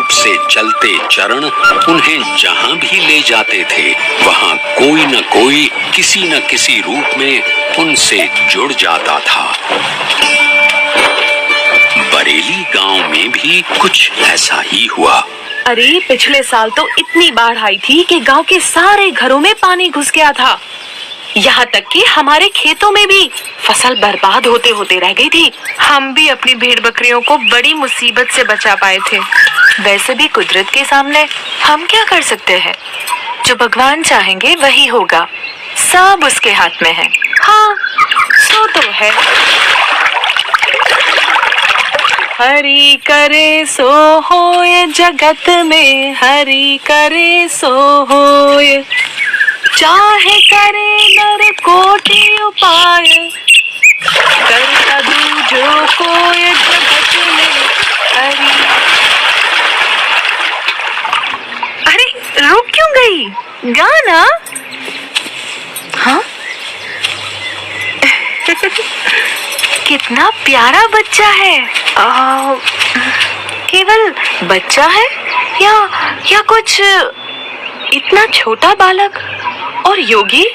रूप से चलते चरण उन्हें जहां भी ले जाते थे, वहां कोई न कोई किसी न किसी रूप में उनसे जुड़ जाता था। बरेली गांव में भी कुछ ऐसा ही हुआ। अरे पिछले साल तो इतनी बाढ़ आई थी कि गांव के सारे घरों में पानी घुस गया था। यहाँ तक कि हमारे खेतों में भी फसल बर्बाद होते होते रह गई थी। हम भी अपनी भेड़ बकरियों को बड़ी मुसीबत से बचा पाए थे। वैसे भी कुदरत के सामने हम क्या कर सकते हैं? जो भगवान चाहेंगे वही होगा, सब उसके हाथ में है। हाँ, सो तो है। हरि करे सो होए, जगत में हरि करे सो होए। चाहे करे नर कोटि उपाय, कर साधु जो कोय जगत में हरि। अरे रुक क्यों गई? गाना। हाँ कितना प्यारा बच्चा है। केवल बच्चा है या कुछ इतना छोटा बालक और योगी?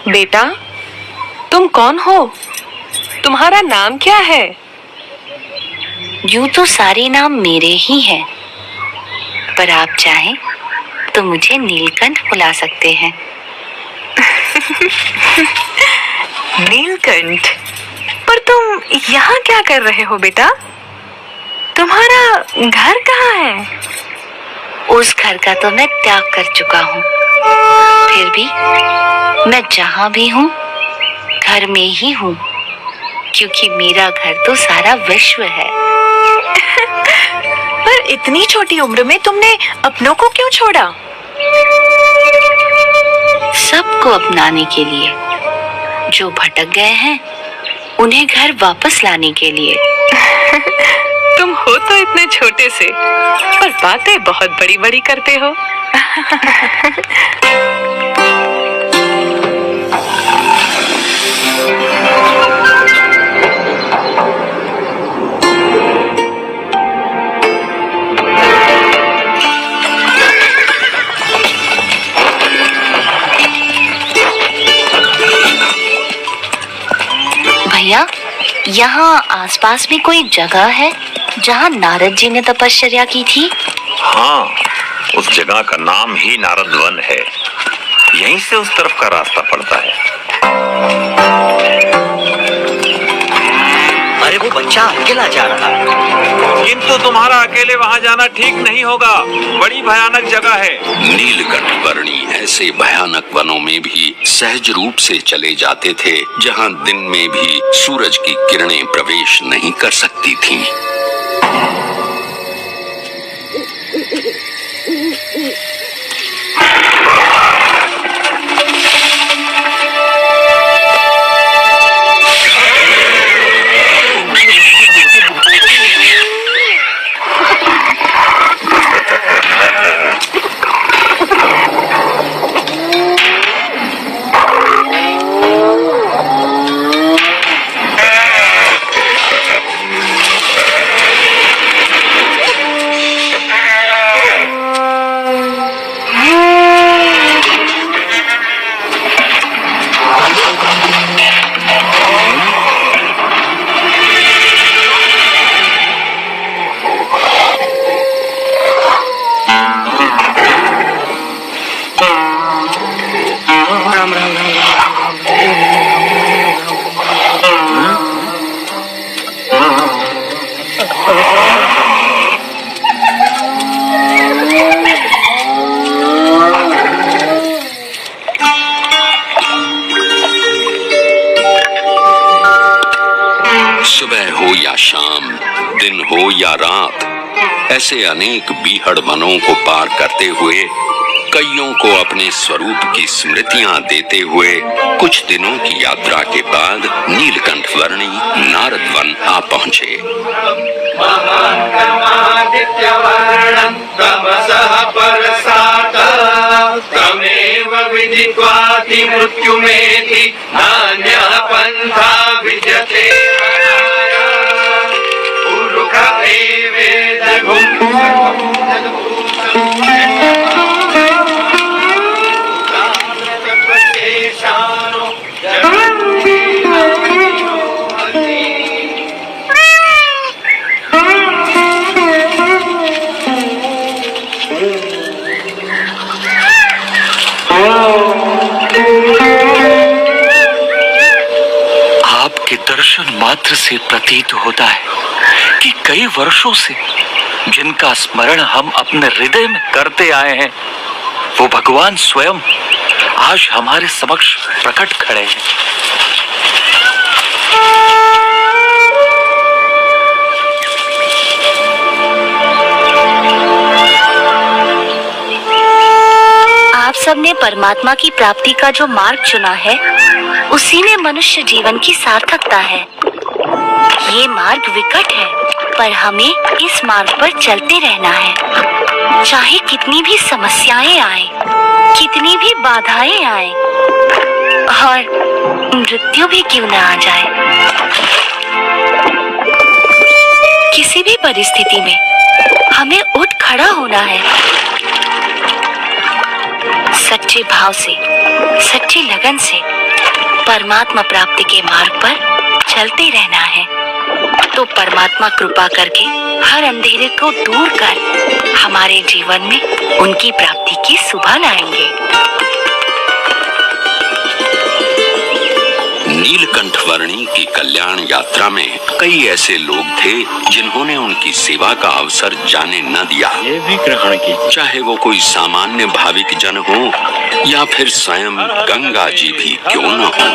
बेटा, तुम कौन हो? तुम्हारा नाम क्या है? यूं तो सारे नाम मेरे ही हैं, पर आप चाहें तो मुझे नीलकंठ बुला सकते हैं। नीलकंठ? पर तुम यहाँ क्या कर रहे हो बेटा? तुम्हारा घर कहाँ है? उस घर का तो मैं त्याग कर चुका हूँ, फिर भी मैं जहाँ भी हूँ घर में ही हूँ, क्योंकि मेरा घर तो सारा विश्व है। पर इतनी छोटी उम्र में तुमने अपनों को क्यों छोड़ा? सबको अपनाने के लिए, जो भटक गए हैं उन्हें घर वापस लाने के लिए। तुम हो तो इतने छोटे से, पर बातें बहुत बड़ी बड़ी करते हो। भैया, यहाँ आसपास में कोई जगह है जहाँ नारद जी ने तपश्चर्या की थी? हाँ, उस जगह का नाम ही नारद वन है। यहीं से उस तरफ का रास्ता पड़ता है। अरे वो बच्चा अकेला जा रहा है। किंतु तुम्हारा अकेले वहाँ जाना ठीक नहीं होगा, बड़ी भयानक जगह है। नीलकंठ वर्णी ऐसे भयानक वनों में भी सहज रूप से चले जाते थे, जहाँ दिन में भी सूरज की किरणें प्रवेश नहीं कर सकती थीं। सुबह हो या शाम, दिन हो या रात, ऐसे अनेक बीहड़ वनों को पार करते हुए कईयों को अपने स्वरूप की स्मृतियां देते हुए कुछ दिनों की यात्रा के बाद नीलकंठ वर्णी नारद वन आ पहुँचे। तमेव विदित्वाति मृत्युमेति नान्यः पन्था विद्यते उरुख आपके दर्शन मात्र से प्रतीत होता है कि कई वर्षों से जिनका स्मरण हम अपने हृदय में करते आए हैं, वो भगवान स्वयं आज हमारे समक्ष प्रकट खड़े हैं। आप सबने परमात्मा की प्राप्ति का जो मार्ग चुना है, उसी में मनुष्य जीवन की सार्थकता है। ये मार्ग विकट है, पर हमें इस मार्ग पर चलते रहना है। चाहे कितनी भी समस्याएं आए, कितनी भी बाधाएं आए और मृत्यु भी क्यों न आ जाए, किसी भी परिस्थिति में हमें उठ खड़ा होना है। सच्चे भाव से, सच्ची लगन से परमात्मा प्राप्ति के मार्ग पर चलते रहना है, तो परमात्मा कृपा करके हर अंधेरे को दूर कर हमारे जीवन में उनकी प्राप्ति की सुबह लाएंगे। नीलकंठ वर्णी की कल्याण यात्रा में कई ऐसे लोग थे जिन्होंने उनकी सेवा का अवसर जाने न दिया। ये भी ग्रहण की। चाहे वो कोई सामान्य भाविक जन हो या फिर स्वयं गंगा जी भी क्यों न हो।